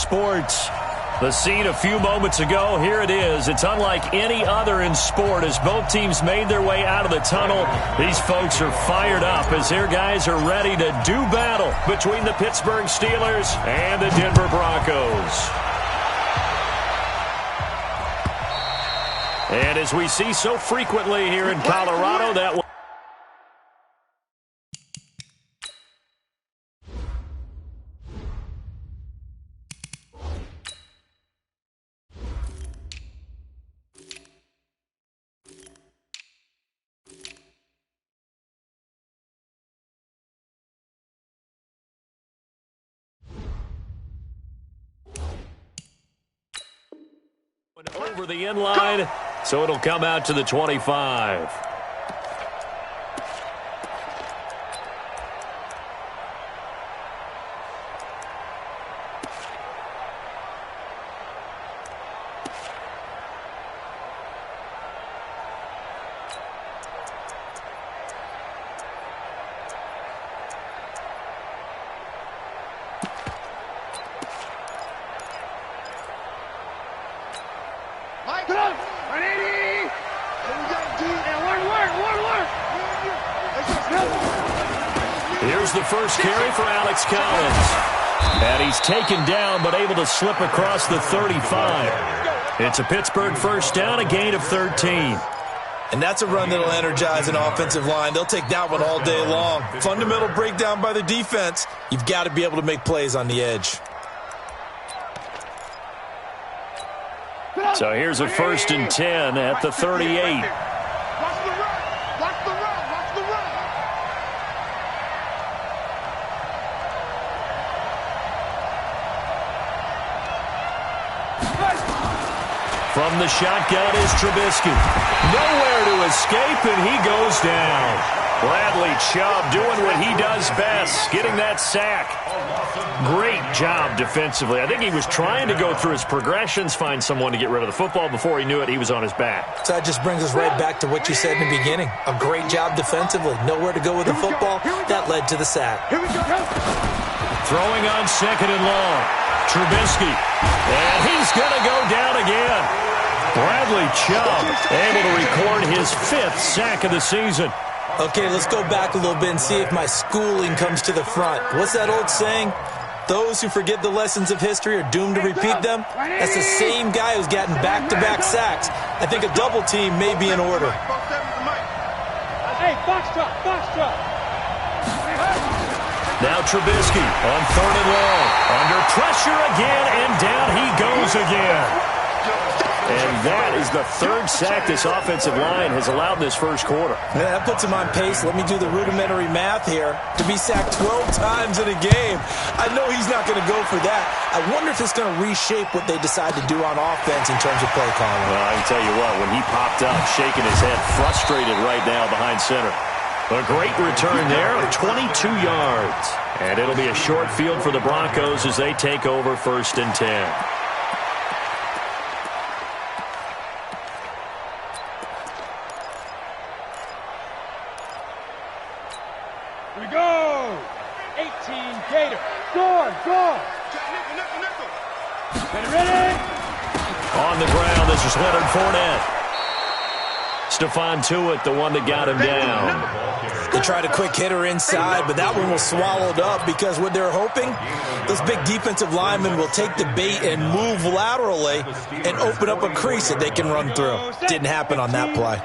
sports. The scene a few moments ago, here it is. It's unlike any other in sport as both teams made their way out of the tunnel. These folks are fired up as their guys are ready to do battle between the Pittsburgh Steelers and the Denver Broncos. And as we see so frequently here in Colorado, that will over the end line, so it'll come out to the 25. Here's the first carry for Alex Collins. And he's taken down but able to slip across the 35. It's a Pittsburgh first down, a gain of 13. And that's a run that'll energize an offensive line. They'll take that one all day long. Fundamental breakdown by the defense. You've got to be able to make plays on the edge. So here's a 1st and 10 at the 38. From the shotgun is Trubisky. Nowhere to escape, and he goes down. Bradley Chubb doing what he does best, getting that sack. Great job defensively. I think he was trying to go through his progressions, find someone to get rid of the football. Before he knew it, he was on his back. So that just brings us right back to what you said in the beginning. A great job defensively. Nowhere to go with the football. That led to the sack. Throwing on 2nd and long. Trubisky. And he's going to go down again. Bradley Chubb able to record his 5th sack of the season. Okay, let's go back a little bit and see if my schooling comes to the front. What's that old saying? Those who forget the lessons of history are doomed to repeat them. That's the same guy who's gotten back-to-back sacks. I think a double team may be in order. Hey, box truck. Now Trubisky on 3rd and long. Under pressure again, and down he goes again. And that is the 3rd sack this offensive line has allowed this first quarter. Yeah, that puts him on pace. Let me do the rudimentary math here. To be sacked 12 times in a game, I know he's not going to go for that. I wonder if it's going to reshape what they decide to do on offense in terms of play calling. Well, I can tell you what, when he popped up, shaking his head, frustrated right now behind center. A great return there of 22 yards. And it'll be a short field for the Broncos as they take over 1st and 10. Here we go. 18 Gator. Score. Ready. On the ground, this is Leonard Fournette. Stephon Tuitt, the one that got him down. They tried a quick hitter inside, but that one was swallowed up because what they're hoping, those big defensive linemen will take the bait and move laterally and open up a crease that they can run through. Didn't happen on that play.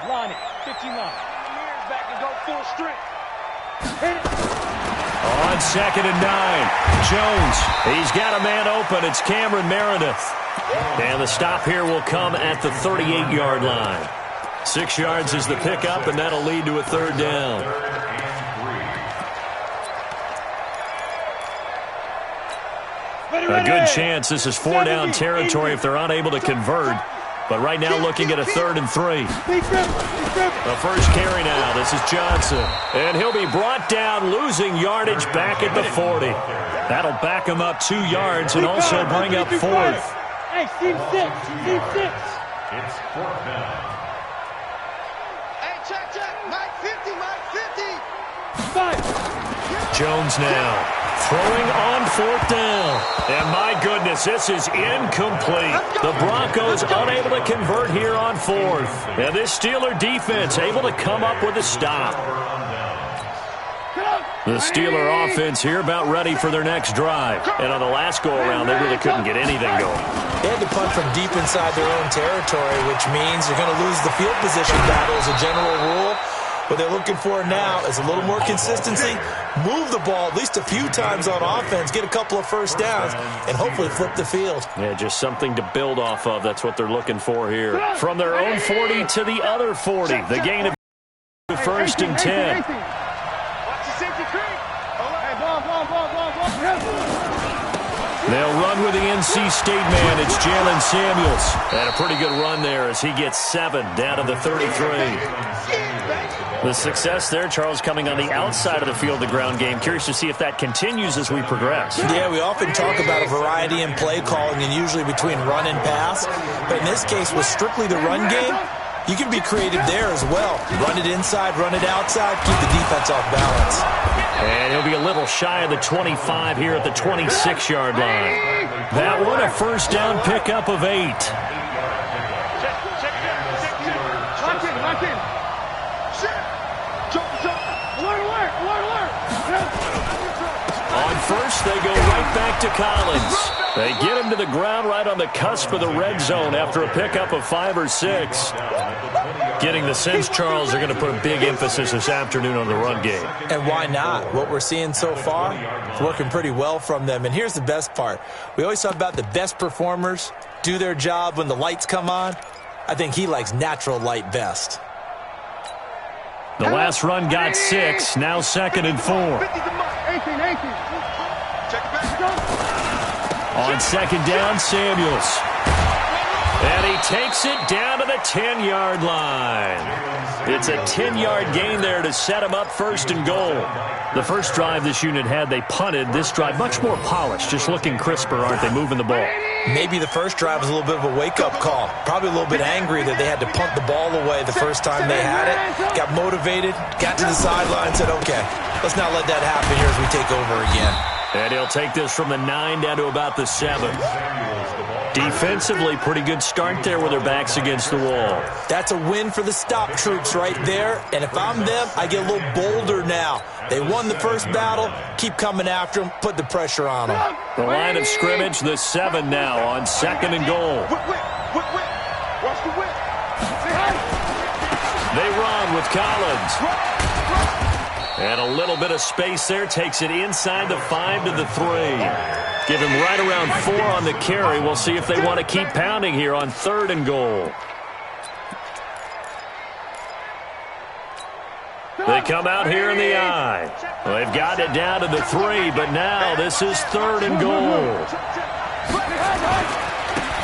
On 2nd and 9, Jones. He's got a man open. It's Cameron Meredith. And the stop here will come at the 38-yard line. 6 yards is the pickup, and that'll lead to a 3rd down. A good chance this is 4-down territory if they're unable to convert. But right now looking at a 3rd and 3. The first carry now. This is Johnson. And he'll be brought down, losing yardage back at the 40. That'll back him up 2 yards and also bring up 4th. Hey, team 6. It's 4th down. Hey, check. Mike 50. Jones now Throwing on 4th down. And my goodness, this is incomplete. The Broncos unable to convert here on 4th. And this Steeler defense able to come up with a stop. The Steeler offense here about ready for their next drive. And on the last go-around, they really couldn't get anything going. They had to punt from deep inside their own territory, which means they're going to lose the field position battle as a general rule. What they're looking for now is a little more consistency, move the ball at least a few times on offense, get a couple of first downs, and hopefully flip the field. Yeah, just something to build off of. That's what they're looking for here. From their own 40 to the other 40. The gain of 1st and 10. They'll run with the NC State man. It's Jalen Samuels. And a pretty good run there as he gets 7 down to the 33. The success there, Charles, coming on the outside of the field, the ground game. Curious to see if that continues as we progress. Yeah, we often talk about a variety in play calling and usually between run and pass. But in this case, with strictly the run game, you can be creative there as well. Run it inside, run it outside, keep the defense off balance. And he'll be a little shy of the 25 here at the 26-yard line. That one a first down pickup of 8. On first, they go right back to Collins. They get him to the ground right on the cusp of the red zone after a pickup of 5 or 6. Getting the sense, Charles, they're going to put a big emphasis this afternoon on the run game. And why not? What we're seeing so far is working pretty well from them. And here's the best part. We always talk about the best performers do their job when the lights come on. I think he likes natural light best. The last run got 6, now 2nd and 4. On 2nd down, Samuels. And he takes it down to the 10-yard line. It's a 10-yard gain there to set him up 1st and goal. The first drive this unit had, they punted. This drive, much more polished, just looking crisper, aren't they, moving the ball? Maybe the first drive was a little bit of a wake-up call. Probably a little bit angry that they had to punt the ball away the first time they had it. Got motivated, got to the sideline, said, okay, let's not let that happen here as we take over again. And he'll take this from the 9 down to about the 7. Defensively, pretty good start there with their backs against the wall. That's a win for the stop troops right there. And if I'm them, I get a little bolder now. They won the first battle. Keep coming after them. Put the pressure on them. The line of scrimmage, the 7 now on 2nd and goal. They run with Collins. And a little bit of space there. Takes it inside the 5 to the 3. Give him right around 4 on the carry. We'll see if they want to keep pounding here on 3rd and goal. They come out here in the eye. Well, they've got it down to the 3, but now this is 3rd and goal.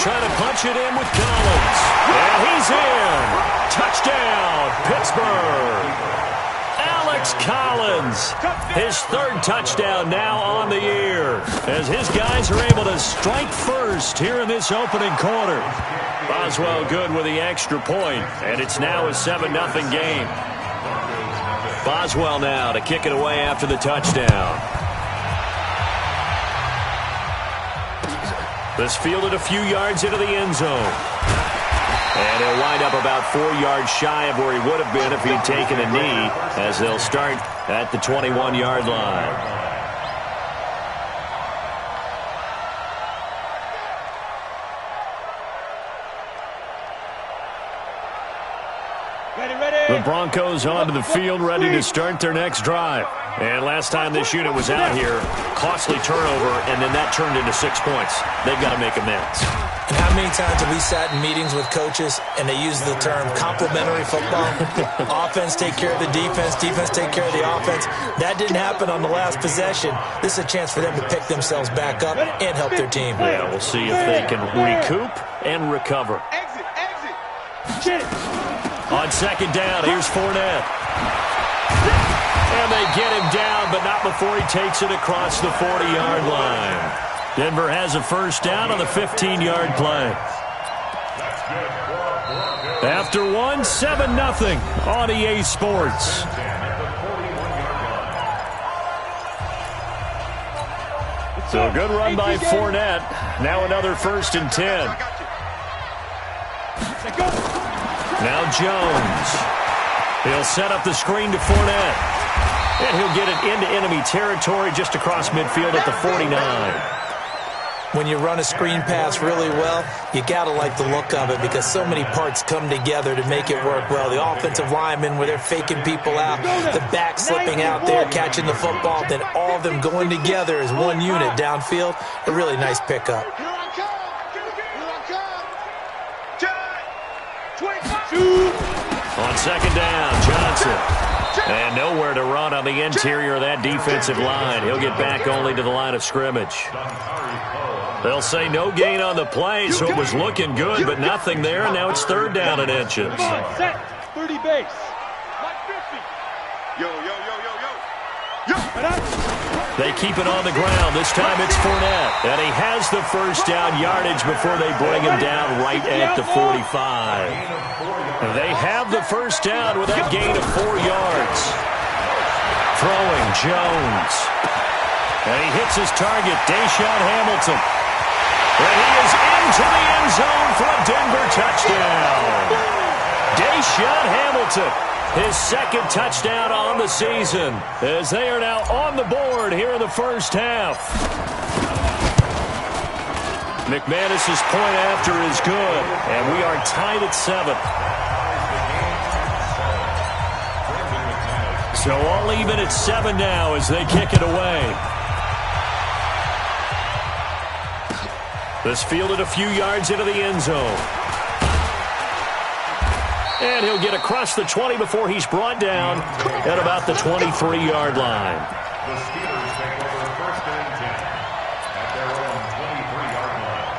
Trying to punch it in with Collins. And he's in. Touchdown, Pittsburgh. Alex Collins, his 3rd touchdown now on the year, as his guys are able to strike first here in this opening quarter. Boswell good with the extra point, and it's now a 7-0 game. Boswell now to kick it away after the touchdown. This fielded a few yards into the end zone. And he'll wind up about 4 yards shy of where he would have been if he'd taken a knee, as they'll start at the 21-yard line. The Broncos onto the field, ready to start their next drive. And last time this unit was out here, costly turnover, and then that turned into 6 points. They've got to make amends. And how many times have we sat in meetings with coaches and they use the term complementary football? Offense take care of the defense, defense take care of the offense. That didn't happen on the last possession. This is a chance for them to pick themselves back up and help their team. Yeah, we'll see if they can recoup and recover. Shit. On 2nd down, here's Fournette. And they get him down, but not before he takes it across the 40-yard line. Denver has a first down on the 15-yard play. After one, 7-0 on EA Sports. So a good run by Fournette. Now another 1st and 10. Now Jones. He'll set up the screen to Fournette. And he'll get it into enemy territory just across midfield at the 49. When you run a screen pass really well, you got to like the look of it because so many parts come together to make it work well. The offensive linemen, where they're faking people out, the back slipping out there, catching the football, then all of them going together as one unit downfield. A really nice pickup. On 2nd down, Johnson. And nowhere to run on the interior of that defensive line. He'll get back only to the line of scrimmage. They'll say no gain on the play, so it was looking good, but nothing there, and now it's 3rd down and inches. Set. 30 base. Yo. They keep it on the ground. This time it's Fournette. And he has the 1st down yardage before they bring him down right at the 45. They have the 1st down with that gain of 4 yards. Throwing Jones. And he hits his target, Deshaun Hamilton. And he is into the end zone for a Denver touchdown. Deshaun Hamilton, his 2nd touchdown on the season, as they are now on the board here in the 1st half. McManus's point after is good, and we are tied at 7. So all even at 7 now as they kick it away. This fielded a few yards into the end zone. And he'll get across the 20 before he's brought down at about the 23-yard line. The Steelers take over 1st and 10 at their own 23-yard line.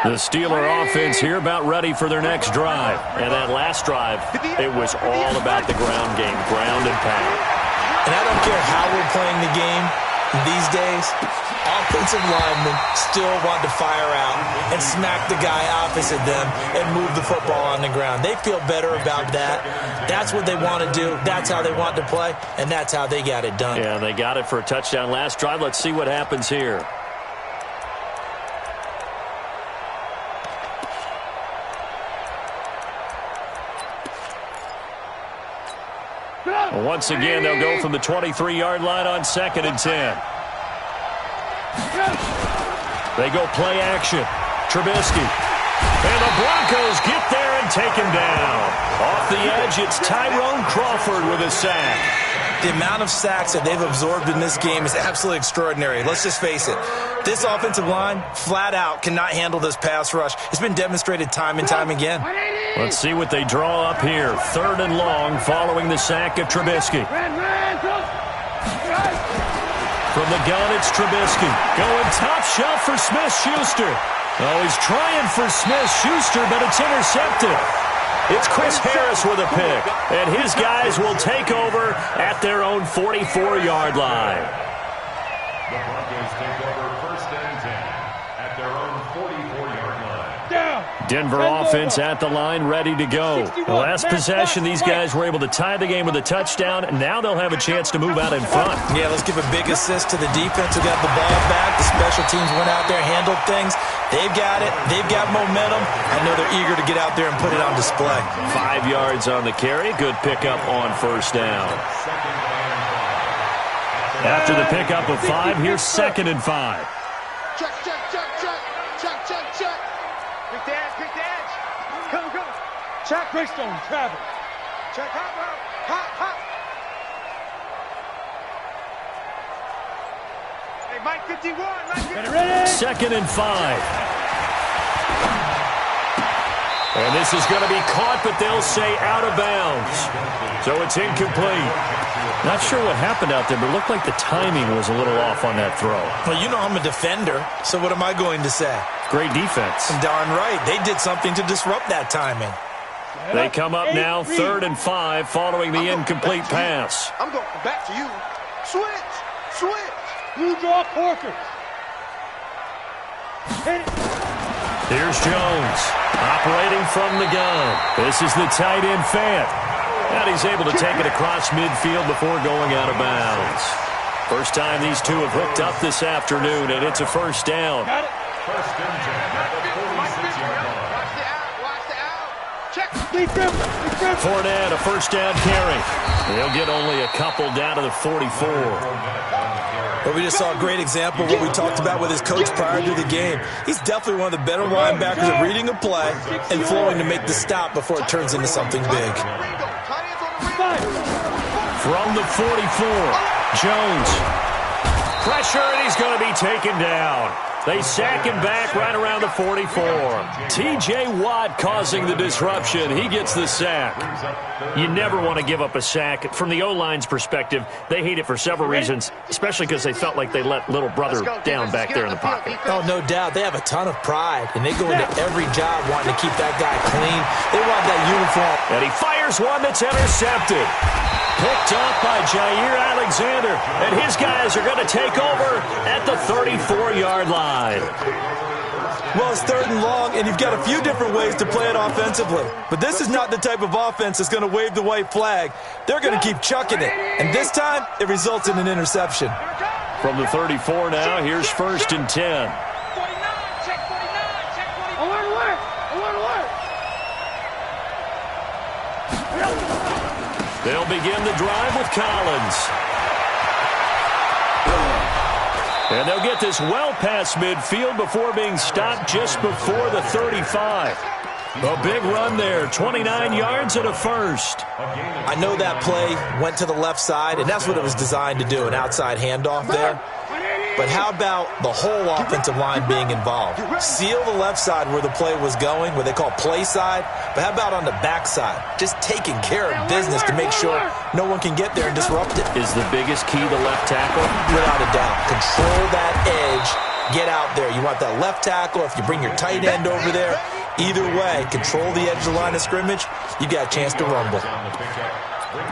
The Steeler offense here about ready for their next drive. And that last drive, it was all about the ground game, ground and pound. And I don't care how we're playing the game these days, offensive linemen still want to fire out and smack the guy opposite them and move the football on the ground. They feel better about that. That's what they want to do. That's how they want to play, and that's how they got it done. Yeah, they got it for a touchdown last drive. Let's see what happens here. Once again, they'll go from the 23-yard line on 2nd and 10. They go play action. Trubisky. And the Broncos get there and take him down. Off the edge, it's Tyrone Crawford with a sack. The amount of sacks that they've absorbed in this game is absolutely extraordinary. Let's just face it. This offensive line, flat out, cannot handle this pass rush. It's been demonstrated time and time again. Let's see what they draw up here. 3rd and long following the sack of Trubisky. From the gun, it's Trubisky. Going top shelf for Smith-Schuster. Oh, he's trying for Smith-Schuster, but it's intercepted. It's Chris Harris with a pick, and his guys will take over at their own 44-yard line. The Broncos take over 1st and 10 at their own 44-yard line. Denver offense at the line, ready to go. The last possession, these guys were able to tie the game with a touchdown, and now they'll have a chance to move out in front. Yeah, let's give a big assist to the defense who got the ball back. The special teams went out there, handled things. They've got it. They've got momentum. I know they're eager to get out there and put it on display. 5 yards on the carry. Good pickup on 1st down. After the pickup of 5, here's 2nd and 5. Check. Quick dance. Come. Check, Greystone, travel. Check, hop. Hey, Mike 51, Get it ready. 2nd and 5. And this is going to be caught, but they'll say out of bounds. So it's incomplete. Not sure what happened out there, but it looked like the timing was a little off on that throw. Well, you know I'm a defender, so what am I going to say? Great defense. Darn right. They did something to disrupt that timing. They come up now 3rd and 5 following the incomplete pass. I'm going back to you. Switch. Blue draw Corker. Hit it. Here's Jones, operating from the gun. This is the tight end Fant. And he's able to take it across midfield before going out of bounds. First time these two have hooked up this afternoon, and it's a first down. Got it. First and 10 at the 46-yard line. Watch the out. Check. Lead grip. Lead grip. Fournette, a first down carry. He'll get only a couple down to the 44. Well, we just saw a great example of what we talked about with his coach prior to the game. He's definitely one of the better linebackers at reading a play and flowing to make the stop before it turns into something big. From the 44, Jones. Pressure, and he's going to be taken down. They sack him back right around the 44. T.J. Watt causing the disruption. He gets the sack. You never want to give up a sack. From the O-line's perspective, they hate it for several reasons, especially because they felt like they let little brother down back there in the pocket. Oh, no doubt. They have a ton of pride, and they go into every job wanting to keep that guy clean. They want that uniform. And he fires one that's intercepted. Picked off by Jair Alexander, and his guys are going to take over at the 34-yard line. Well, it's 3rd and long, and you've got a few different ways to play it offensively. But this is not the type of offense that's going to wave the white flag. They're going to keep chucking it. And this time, it results in an interception. From the 34 now, here's 1st and 10. 49. Check 49. Check 49. Alert. They'll begin the drive with Collins. And they'll get this well past midfield before being stopped just before the 35. A big run there, 29 yards and a first. I know that play went to the left side, and that's what it was designed to do, an outside handoff there. But how about the whole offensive line being involved? Seal the left side where the play was going, what they call play side. But how about on the back side? Just taking care of business to make sure no one can get there and disrupt it. Is the biggest key the left tackle? Without a doubt. Control that edge. Get out there. You want that left tackle. If you bring your tight end over there, either way, control the edge of the line of scrimmage, you got a chance to rumble.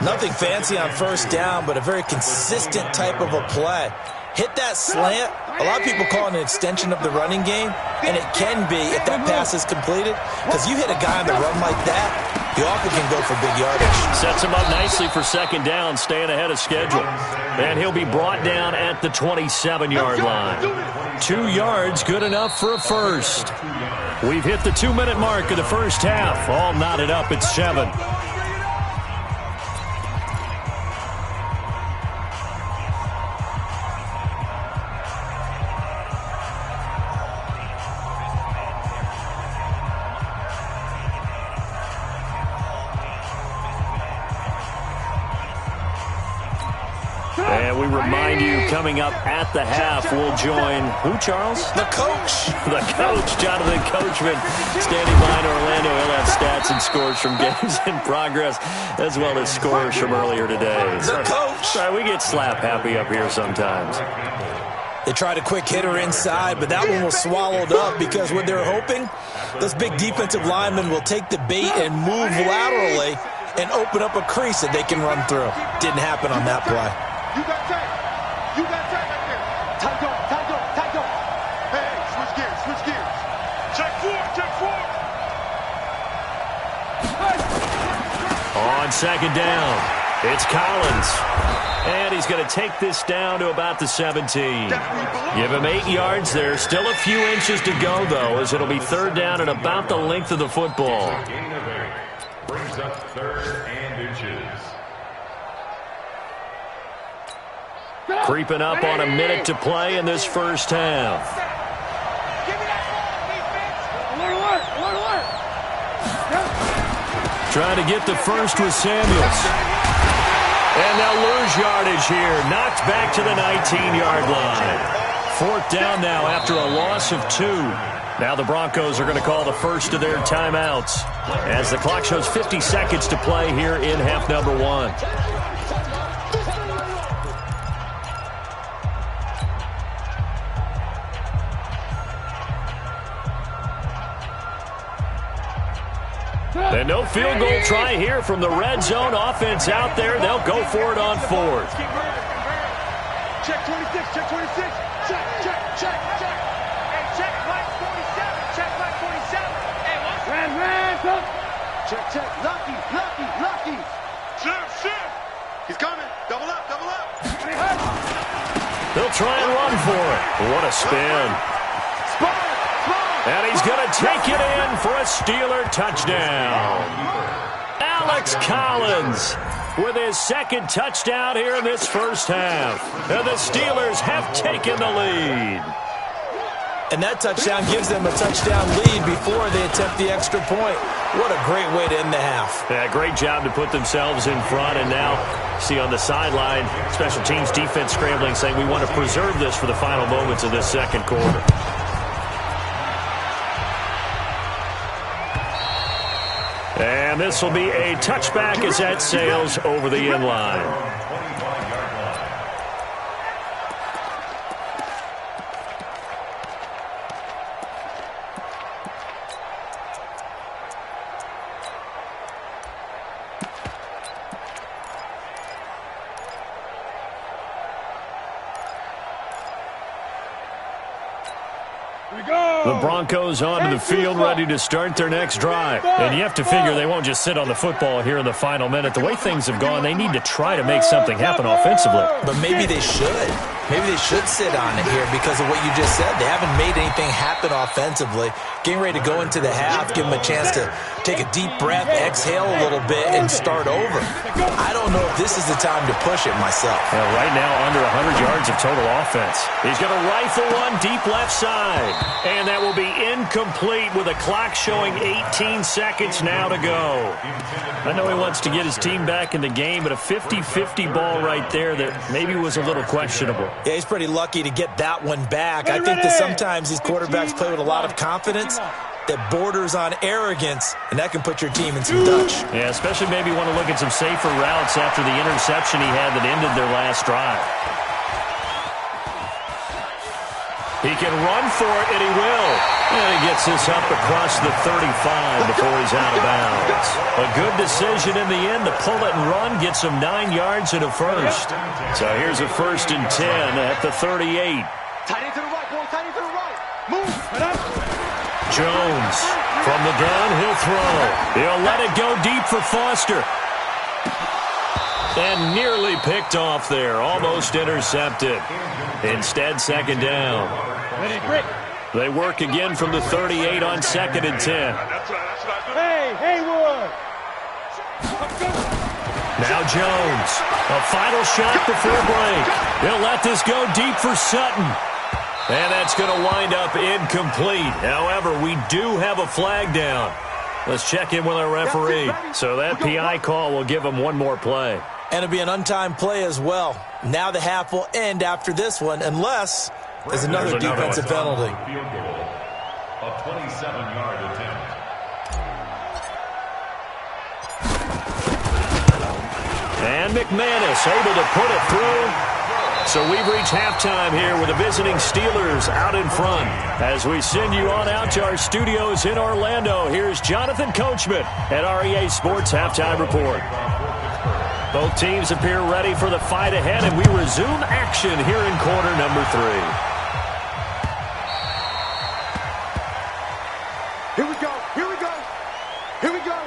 Nothing fancy on first down, but a very consistent type of a play. Hit that slant. A lot of people call it an extension of the running game, and it can be if that pass is completed, because you hit a guy on the run like that, you often can go for big yardage. Sets him up nicely for 2nd down, staying ahead of schedule. And he'll be brought down at the 27-yard line. 2 yards, good enough for a first. We've hit the 2-minute mark of the first half. All knotted up at 7. And we remind you, coming up at the half, we'll join who, Charles? The coach. The coach, Jonathan Coachman, standing by in Orlando. He'll have stats and scores from games in progress, as well as scores from earlier today. The coach. Sorry, we get slap happy up here sometimes. They tried a quick hitter inside, but that one was swallowed up because what they're hoping, those big defensive linemen will take the bait and move laterally and open up a crease that they can run through. Didn't happen on that play. You got tight. You got tight right there. Tight on. Hey, switch gears. Check 4. On 2nd down, it's Collins. And he's going to take this down to about the 17. Give him 8 yards there. Still a few inches to go, though, as it'll be 3rd down and about the length of the football. Gain of 8 brings up 3rd and inches. Creeping up on a minute to play in this first half. Trying to get the first with Samuels. And they'll lose yardage here. Knocked back to the 19-yard line. 4th down now after a loss of 2. Now the Broncos are going to call the first of their timeouts as the clock shows 50 seconds to play here in half number 1. And no field goal try here from the red zone offense out there. They'll go for it on 4th. Check 26. Check. Hey, check line 47. Check line 47. Check, check. Lucky, lucky, lucky. Shift. He's coming. Double up, double up. They'll try and run for it. What a spin. And he's going to take it in for a Steeler touchdown. Alex Collins with his second touchdown here in this first half. And the Steelers have taken the lead. And that touchdown gives them a touchdown lead before they attempt the extra point. What a great way to end the half. Yeah, great job to put themselves in front. And now, see on the sideline, special teams defense scrambling, saying we want to preserve this for the final moments of this second quarter. And this will be a touchback as that sails over the end line. The Broncos onto the field, ready to start their next drive. And you have to figure they won't just sit on the football here in the final minute. The way things have gone, they need to try to make something happen offensively. But maybe they should. Maybe they should sit on it here because of what you just said. They haven't made anything happen offensively. Getting ready to go into the half, give them a chance to take a deep breath, exhale a little bit, and start over. I don't know if this is the time to push it myself. Well, right now, under 100 yards of total offense. He's going to rifle one deep left side. And that will be incomplete with a clock showing 18 seconds now to go. I know he wants to get his team back in the game, but a 50-50 ball right there that maybe was a little questionable. Yeah, he's pretty lucky to get that one back. I think that sometimes these quarterbacks play with a lot of confidence that borders on arrogance, and that can put your team in some Dutch. Yeah, especially maybe want to look at some safer routes after the interception he had that ended their last drive. He can run for it, and he will. And he gets this up across the 35 before he's out of bounds. A good decision in the end to pull it and run, gets him 9 yards and a first. So here's a 1st and 10 at the 38. Tight end to the right, boy. Tight end to the right. Move. Jones from the gun, he'll throw. He'll let it go deep for Foster. And nearly picked off there, almost intercepted. Instead, second down. They work again from the 38 on 2nd and 10. Hey, Haywood! Now Jones, a final shot before break. He'll let this go deep for Sutton. And that's going to wind up incomplete. However, we do have a flag down. Let's check in with our referee. So that PI call will give him one more play. And it'll be an untimed play as well. Now the half will end after this one, unless there's another defensive penalty. Field goal, a 27-yard attempt. And McManus able to put it through. So we've reached halftime here with the visiting Steelers out in front. As we send you on out to our studios in Orlando, here's Jonathan Coachman at REA Sports Halftime Report. Both teams appear ready for the fight ahead, and we resume action here in quarter number 3. Here we go. Here we go. Here we go.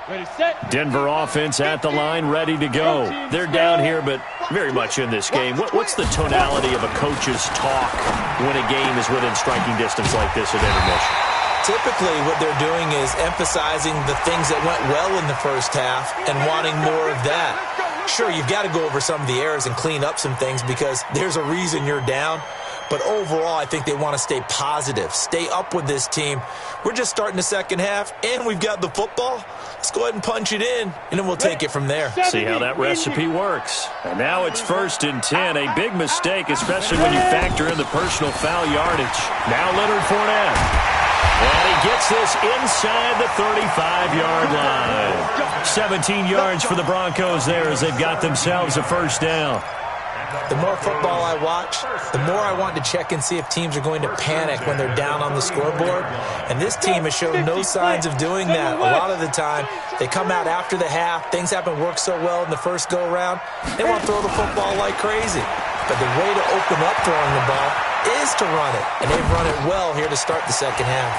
Ready, set. Denver offense at the line, ready to go. They're down here, but very much in this game. What's the tonality of a coach's talk when a game is within striking distance like this at intermission? Typically, what they're doing is emphasizing the things that went well in the first half and wanting more of that. Sure, you've got to go over some of the errors and clean up some things because there's a reason you're down. But overall, I think they want to stay positive, stay up with this team. We're just starting the second half, and we've got the football. Let's go ahead and punch it in, and then we'll take it from there. See how that recipe works. And now it's 1st and 10. A big mistake, especially when you factor in the personal foul yardage. Now Leonard Fournette. And he gets this inside the 35-yard line. 17 yards for the Broncos there as they've got themselves a first down. The more football I watch, the more I want to check and see if teams are going to panic when they're down on the scoreboard. And this team has shown no signs of doing that. A lot of the time, they come out after the half. Things haven't worked so well in the first go-around. They want to throw the football like crazy. But the way to open up throwing the ball is to run it, and they've run it well here to start the second half.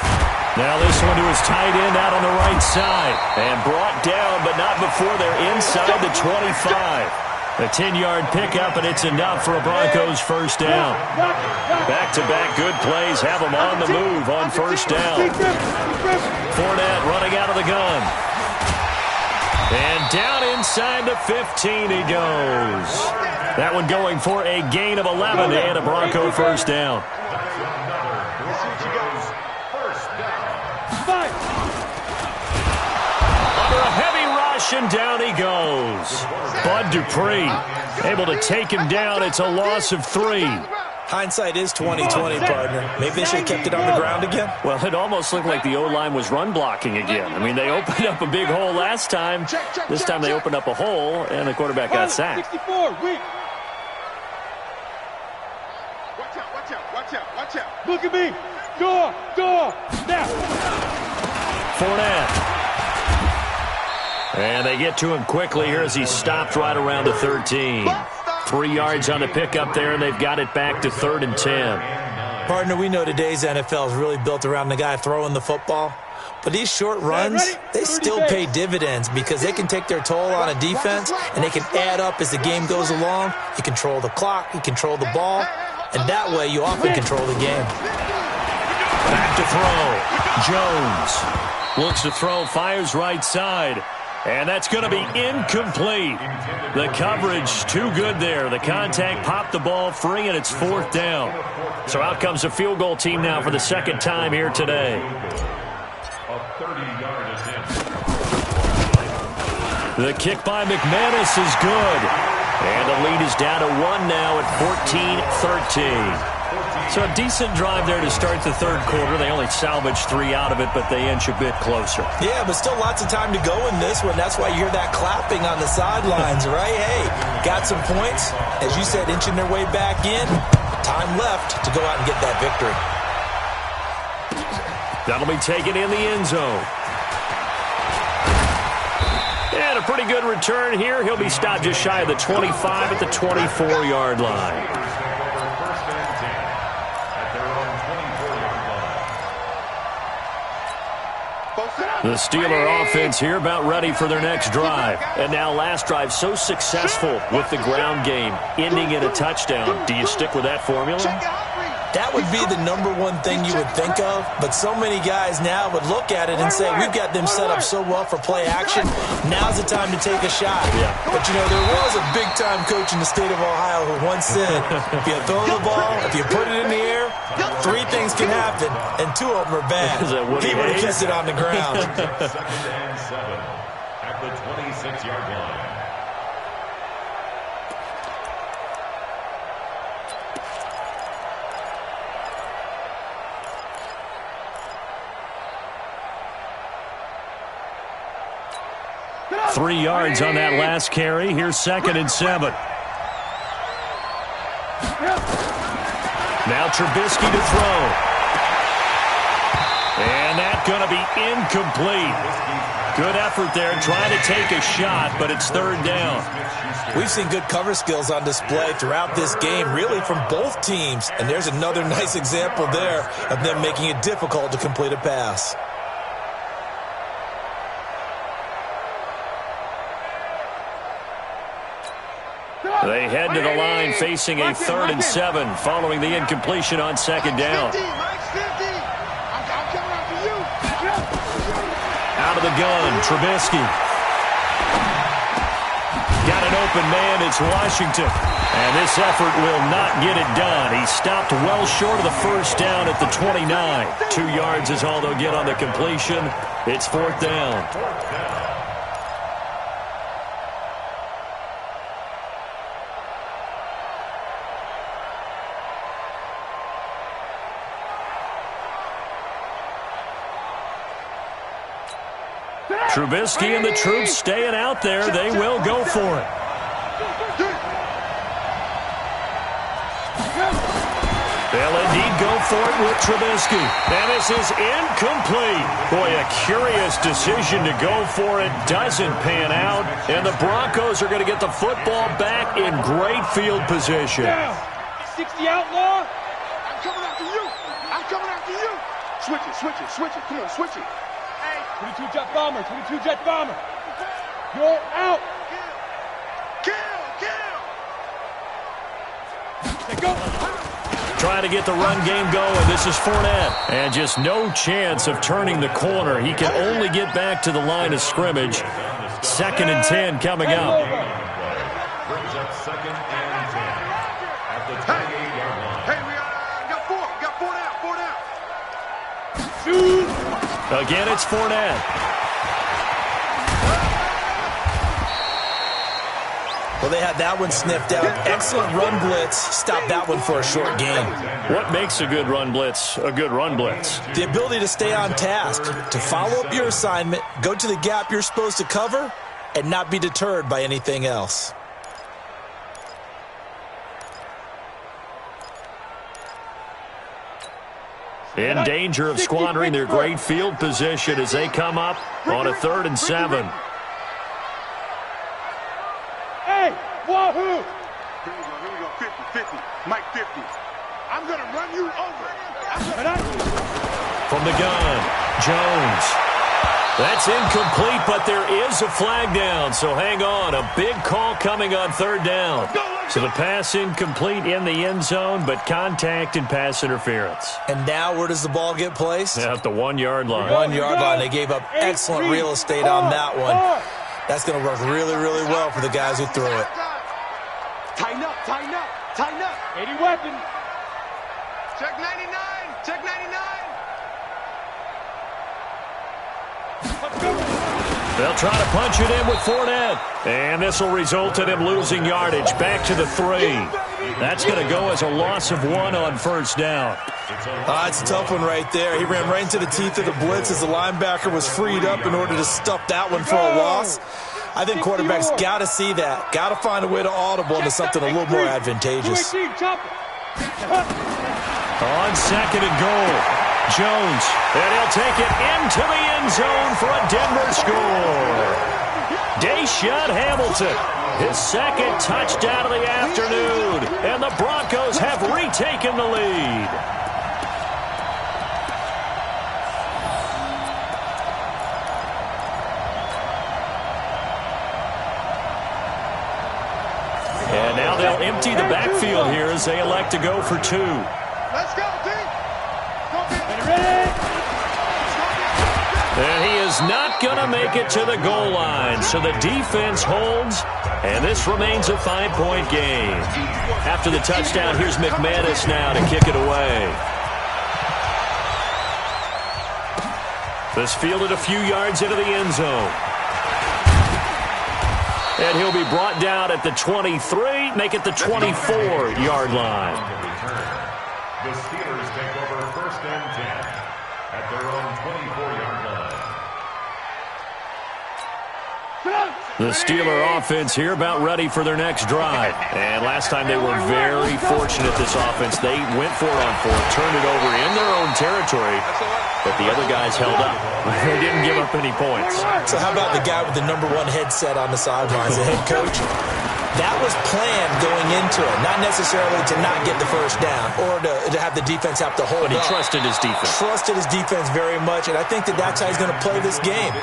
Now this one to his tight end out on the right side. And brought down, but not before they're inside the 25. A 10-yard pickup, and it's enough for a Broncos first down. Back-to-back good plays have them on the move on first down. Fournette running out of the gun. And down inside the 15 he goes. That one going for a gain of 11 and a Bronco first down. Under a heavy rush, and down he goes. Bud Dupree able to take him down. It's a loss of 3. Hindsight is 20/20, partner. Maybe they should have kept it on the ground again. Well, it almost looked like the O-line was run blocking again. I mean, they opened up a big hole last time. This time they opened up a hole, and the quarterback got sacked. 64, weak. Watch out. Look at me. Door, now. Fournette. And they get to him quickly here as he stopped right around the 13. 3 yards on the pickup there, and they've got it back to 3rd and 10. Partner, we know today's NFL is really built around the guy throwing the football. But these short runs, they still pay dividends because they can take their toll on a defense, and they can add up as the game goes along. You control the clock, you control the ball, and that way you often control the game. Back to throw. Jones looks to throw, fires right side. And that's going to be incomplete. The coverage too good there. The contact popped the ball free, and it's 4th down. So out comes a field goal team now for the second time here today. A 30-yard attempt. The kick by McManus is good. And the lead is down to 1 now at 14-13. So a decent drive there to start the third quarter. They only salvaged 3 out of it, but they inch a bit closer. Yeah, but still lots of time to go in this one. That's why you hear that clapping on the sidelines, right? Hey, got some points. As you said, inching their way back in. Time left to go out and get that victory. That'll be taken in the end zone. And a pretty good return here. He'll be stopped just shy of the 25 at the 24-yard line. The Steeler offense here about ready for their next drive. And now last drive so successful with the ground game, ending in a touchdown. Do you stick with that formula? That would be the number one thing you would think of, but so many guys now would look at it and say, we've got them set up so well for play action, now's the time to take a shot. Yeah. But, you know, there was a big-time coach in the state of Ohio who once said, if you throw the ball, if you put it in the air, 3 things can happen, and 2 of them are bad. He would have kissed it on the ground. 2nd and 7 at the 26-yard line. Three yards on that last carry. Here's 2nd and 7. Now Trubisky to throw. And that's going to be incomplete. Good effort there trying to take a shot, but it's 3rd down. We've seen good cover skills on display throughout this game, really from both teams. And there's another nice example there of them making it difficult to complete a pass. They head to the line facing a 3rd and 7 following the incompletion on 2nd down. Out of the gun, Trubisky. Got an open man, it's Washington. And this effort will not get it done. He stopped well short of the first down at the 29. 2 yards is all they'll get on the completion. It's 4th down. Trubisky and the troops staying out there. They will go for it. They'll indeed go for it with Trubisky. And this is incomplete. Boy, a curious decision to go for it. Doesn't pan out. And the Broncos are going to get the football back in great field position. Down. 60 outlaw. I'm coming after you. I'm coming after you. Switch it, switch it, switch it. Come on, switch it. Hey. 22 jet bomber, 22 jet bomber. You're out. Kill. Let go. Trying to get the run game going. This is Fournette. And just no chance of turning the corner. He can only get back to the line of scrimmage. 2nd and 10 coming up. Brings up 2nd and 10 at the 28-yard line. Hey, we got four. Got four down. Shoot. Again, it's Fournette. Well, they had that one sniffed out. Excellent run blitz. Stop that one for a short gain. What makes a good run blitz a good run blitz? The ability to stay on task, to follow up your assignment, go to the gap you're supposed to cover, and not be deterred by anything else. In danger of squandering their great field position as they come up on a 3rd and 7. Hey, wahoo. Here we go. 50. Mike 50. I'm going to run you over. From the gun, Jones. That's incomplete, but there is a flag down, so hang on. A big call coming on 3rd down. So the pass incomplete in the end zone, but contact and pass interference. And now where does the ball get placed? At the 1-yard line. 1-yard line. They gave up excellent real estate on that one. That's going to work really, really well for the guys who threw it. Tighten up. 80 weapon. Check 99. They'll try to punch it in with Fournette. And this will result in him losing yardage. Back to the 3. That's going to go as a loss of 1 on 1st down. It's a tough one right there. He ran right into the teeth of the blitz as the linebacker was freed up in order to stuff that one for a loss. I think quarterbacks got to see that. Got to find a way to audible into something a little more advantageous. On 2nd and goal, Jones, and he'll take it into the end zone for a Denver score. Deshaun Hamilton, his 2nd touchdown of the afternoon, and the Broncos have retaken the lead. And now they'll empty the backfield here as they elect to go for 2. Let's go, D. And he is not going to make it to the goal line. So the defense holds, and this remains a 5-point game. After the touchdown, here's McManus now to kick it away. This fielded a few yards into the end zone. And he'll be brought down at the 23, make it the 24-yard line. The Steelers take over 1st and 10 at their own 24-yard line. The Steeler offense here about ready for their next drive. And last time they were very fortunate, this offense. They went for it on 4th, turned it over in their own territory, but the other guys held up. They didn't give up any points. So how about the guy with the #1 headset on the sidelines, the head coach? That was planned going into it, not necessarily to not get the 1st down or to have the defense have to hold up. But he trusted his defense. Trusted his defense very much, and I think that's how he's going to play this game.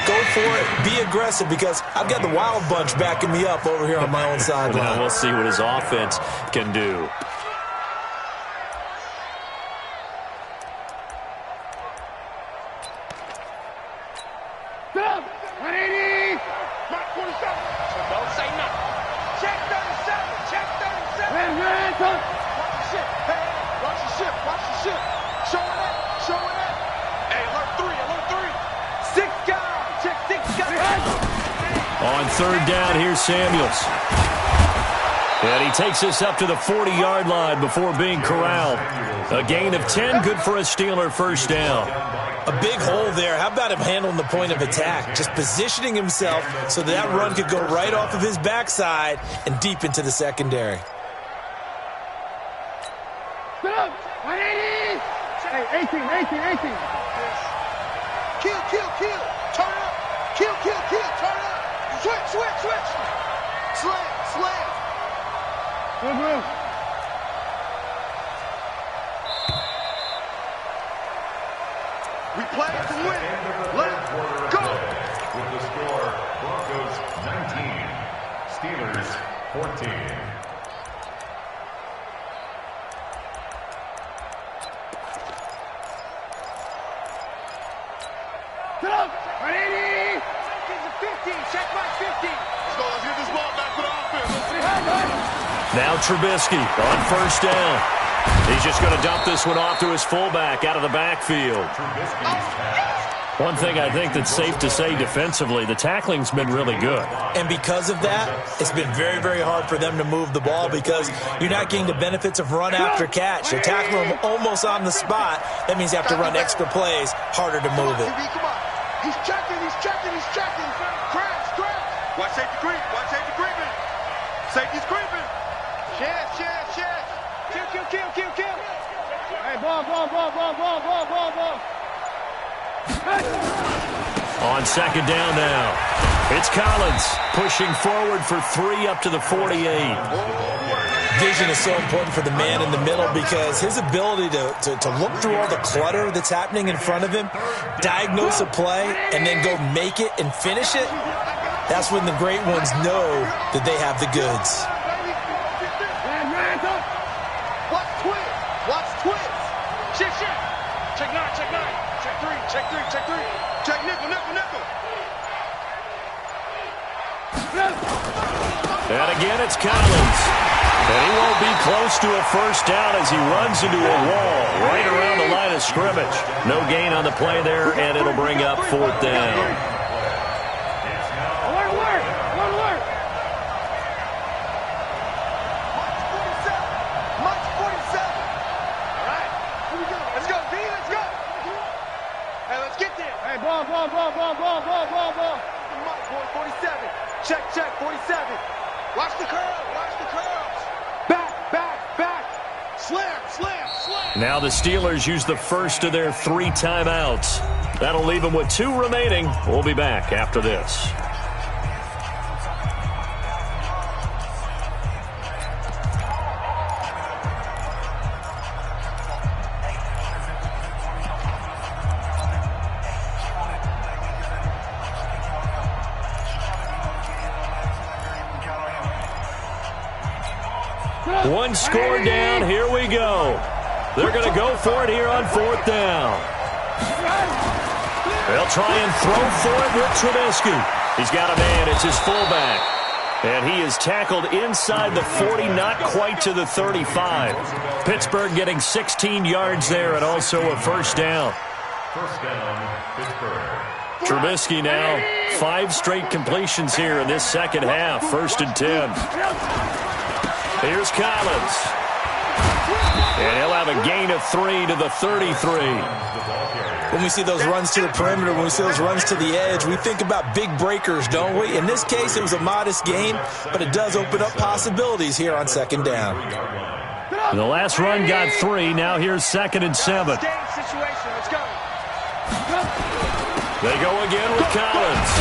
Go for it, be aggressive, because I've got the Wild Bunch backing me up over here on my own sideline. Now we'll see what his offense can do. On 3rd down, here's Samuels. And he takes this up to the 40-yard line before being corralled. A gain of 10, good for a Steeler 1st down. A big hole there. How about him handling the point of attack? Just positioning himself so that run could go right off of his backside and deep into the secondary. Hey, 18. Kill. Turn it up. Kill. Turn it up. Switch. Slam. Good move. We play to win. Let's go. With the score, Broncos 19, Steelers 14. Ready? 50. Check my 50. Let's get this ball back to the offense. Now Trubisky on first down. He's just going to dump this one off to his fullback out of the backfield. One thing I think that's safe to say defensively, the tackling's been really good. And because of that, it's been very, very hard for them to move the ball because you're not getting the benefits of run after catch. You're tackling them almost on the spot. That means you have to run extra plays, harder to move it. Come on. He's checking. Crash. Watch safety creep. Safety's creeping. Chance. Kill. Hey, ball. On second down now. It's Collins pushing forward for 3 up to the 48. Vision is so important for the man in the middle because his ability to look through all the clutter that's happening in front of him, diagnose a play, and then go make it and finish it, that's when the great ones know that they have the goods. Watch twins. Shit. Check 9. Check 3. Check nickel. And again, it's Collins. And he won't be close to a first down as he runs into a wall right around the line of scrimmage. No gain on the play there, and it'll bring up fourth down. March 47. All right. Here we go. Let's go, D. Let's go. Hey, let's get there. Hey, ball. March 47. Check 47. Watch the curls. Back. Slam. Now the Steelers use the first of their 3 timeouts. That'll leave them with 2 remaining. We'll be back after this. One score down. Here we go. They're going to go for it here on fourth down. They'll try and throw for it with Trubisky. He's got a man. It's his fullback. And he is tackled inside the 40, not quite to the 35. Pittsburgh getting 16 yards there and also a first down. First down, Pittsburgh. Trubisky now 5 straight completions here in this second half. 1st and 10. Here's Collins. And he'll have a gain of 3 to the 33. When we see those runs to the perimeter, when we see those runs to the edge, we think about big breakers, don't we? In this case, it was a modest gain, but it does open up possibilities here on second down. The last run got 3. Now here's 2nd and 7. They go again with Collins.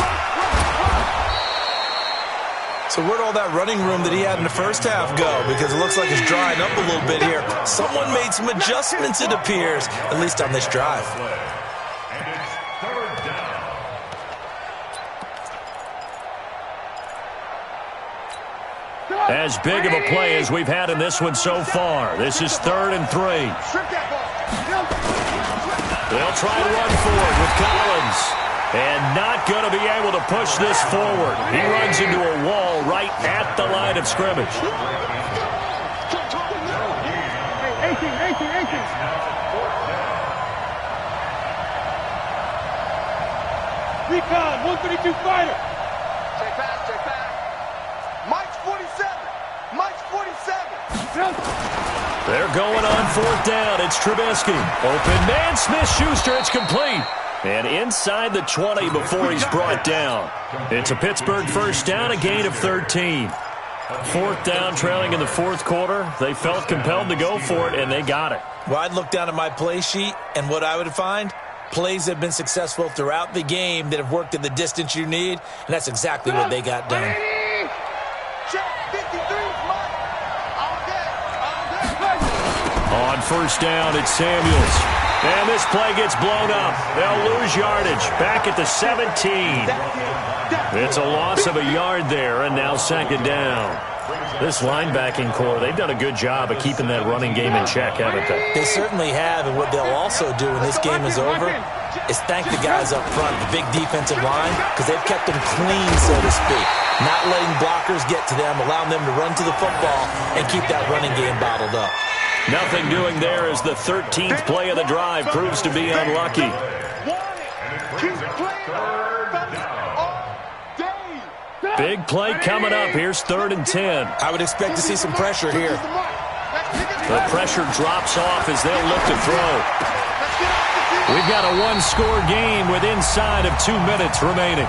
So where'd all that running room that he had in the first half go? Because it looks like it's drying up a little bit here. Someone made some adjustments, it appears, at least on this drive. And it's 3rd down. As big of a play as we've had in this one so far. This is 3rd and 3. They'll try to run for it with Collins. And not going to be able to push this forward. He runs into a wall right at the line of scrimmage. 18. Recon, 132 fighter. Check back. Mike's 47. They're going on 4th down. It's Trubisky. Open man, Smith-Schuster. It's complete. And inside the 20 before he's brought down. It's a Pittsburgh first down, a gain of 13. Fourth down, trailing in the fourth quarter. They felt compelled to go for it, and they got it. Well, I'd look down at my play sheet, and what I would find, plays that have been successful throughout the game that have worked in the distance you need, and that's exactly what they got done. On first down, it's Samuels. And this play gets blown up. They'll lose yardage. Back at the 17. It's a loss of a yard there, and now second down. This linebacking core, they've done a good job of keeping that running game in check, haven't they? They certainly have, and what they'll also do when this game is over is thank the guys up front, the big defensive line, because they've kept them clean, so to speak. Not letting blockers get to them, allowing them to run to the football and keep that running game bottled up. Nothing doing there as the 13th play of the drive proves to be unlucky. Big play coming up. Here's 3rd and 10. I would expect to see some pressure here. The pressure drops off as they'll look to throw. We've got a one-score game with inside of 2 minutes remaining.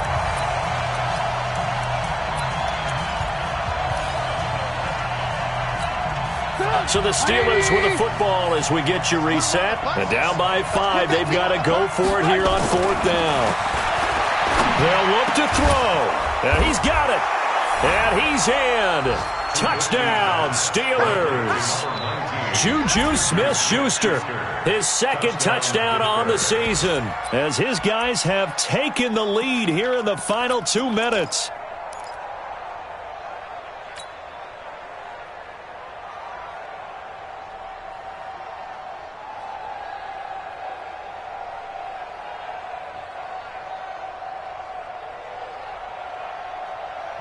So the Steelers with the football as we get you reset. And down by 5, they've got to go for it here on 4th down. They'll look to throw. And he's got it. And he's in. Touchdown, Steelers. Juju Smith-Schuster, his 2nd touchdown on the season, as his guys have taken the lead here in the final 2 minutes.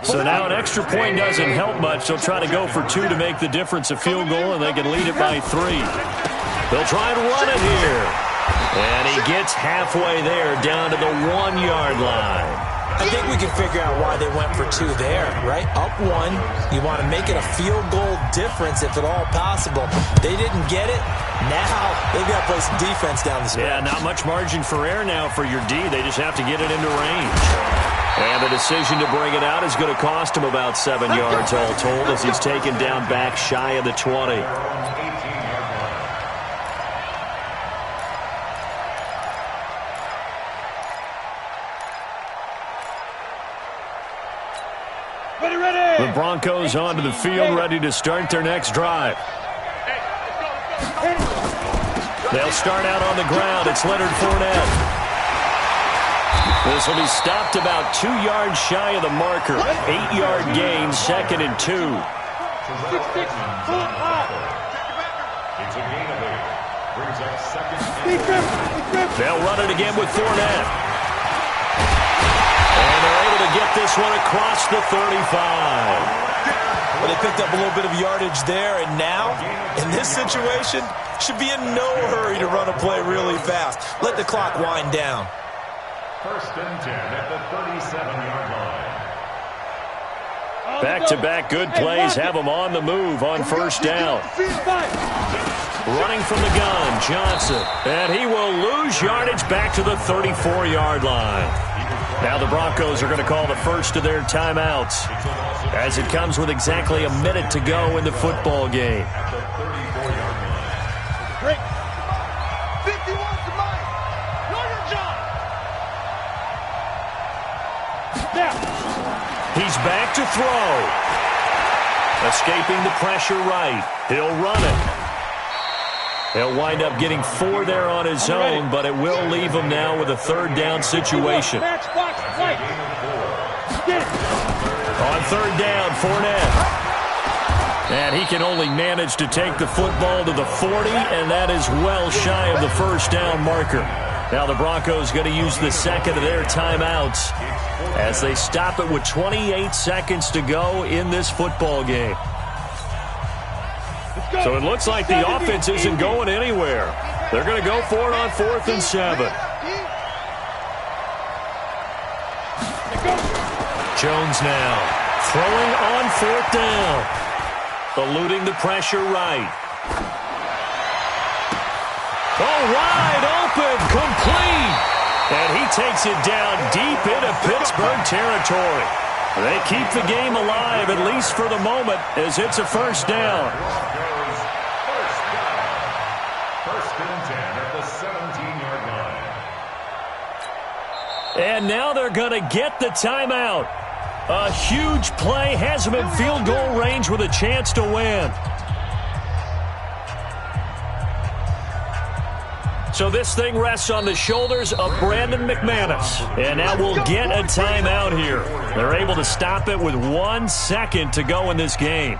So now an extra point doesn't help much. They'll try to go for 2 to make the difference a field goal, and they can lead it by 3. They'll try and run it here. And he gets halfway there, down to the 1-yard line. I think we can figure out why they went for 2 there, right? Up 1, you want to make it a field goal difference if at all possible. They didn't get it. Now they've got to play some defense down the stretch. Yeah, not much margin for error now for your D. They just have to get it into range. And the decision to bring it out is going to cost him about 7 yards all told as he's taken down back shy of the 20. The Broncos onto the field, ready to start their next drive. They'll start out on the ground. It's Leonard Fournette. This will be stopped about 2 yards shy of the marker. 8-yard gain, 2nd and 2. It's a gain of 8. Brings up 2nd and 2. They'll run it again with Fournette. And they're able to get this one across the 35. Well, they picked up a little bit of yardage there, and now, in this situation, should be in no hurry to run a play really fast. Let the clock wind down. 1st and 10 at the 37-yard line. Back-to-back good plays have them on the move on 1st down. Running from the gun, Johnson. And he will lose yardage back to the 34-yard line. Now the Broncos are going to call the first of their timeouts, as it comes with exactly a minute to go in the football game. Great. 51's the mic. Know your job. He's back to throw. Escaping the pressure right. He'll run it. He'll wind up getting 4 there on his own, but it will leave him now with a 3rd down situation. On 3rd down, Fournette. And he can only manage to take the football to the 40, and that is well shy of the 1st down marker. Now the Broncos going to use the 2nd of their timeouts as they stop it with 28 seconds to go in this football game. So it looks like the offense isn't going anywhere. They're going to go for it on 4th and 7. Jones now throwing on 4th down. Eluding the pressure right. Oh, wide open, complete. And he takes it down deep into Pittsburgh territory. They keep the game alive, at least for the moment, as it's a first down. First and 10 at the 17-yard line. And now they're going to get the timeout. A huge play has them in field goal range with a chance to win. So this thing rests on the shoulders of Brandon McManus. And now we'll get a timeout here. They're able to stop it with 1 second to go in this game.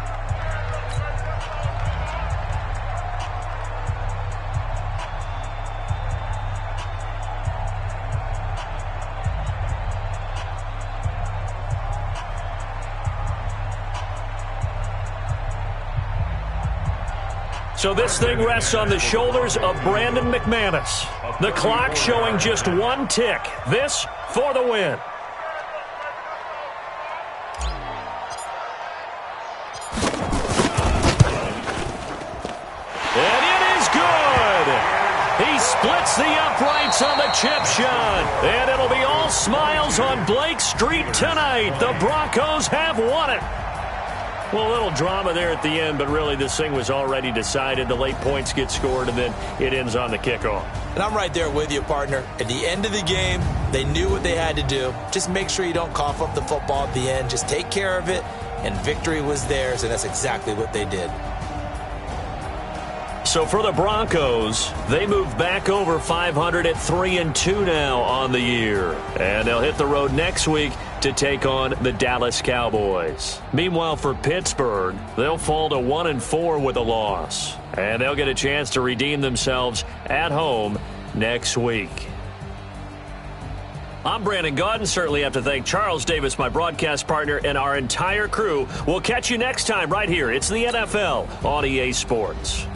So this thing rests on the shoulders of Brandon McManus. The clock showing just 1 tick. This for the win. And it is good. He splits the uprights on the chip shot. And it'll be all smiles on Blake Street tonight. The Broncos have won it. Well, a little drama there at the end, but really this thing was already decided. The late points get scored, and then it ends on the kickoff. And I'm right there with you, partner. At the end of the game, they knew what they had to do. Just make sure you don't cough up the football at the end. Just take care of it, and victory was theirs, and that's exactly what they did. So for the Broncos, they move back over 500 at 3-2 now on the year. And they'll hit the road next week to take on the Dallas Cowboys. Meanwhile, for Pittsburgh, they'll fall to 1-4 with a loss. And they'll get a chance to redeem themselves at home next week. I'm Brandon Gaudin. Certainly have to thank Charles Davis, my broadcast partner, and our entire crew. We'll catch you next time right here. It's the NFL on EA Sports.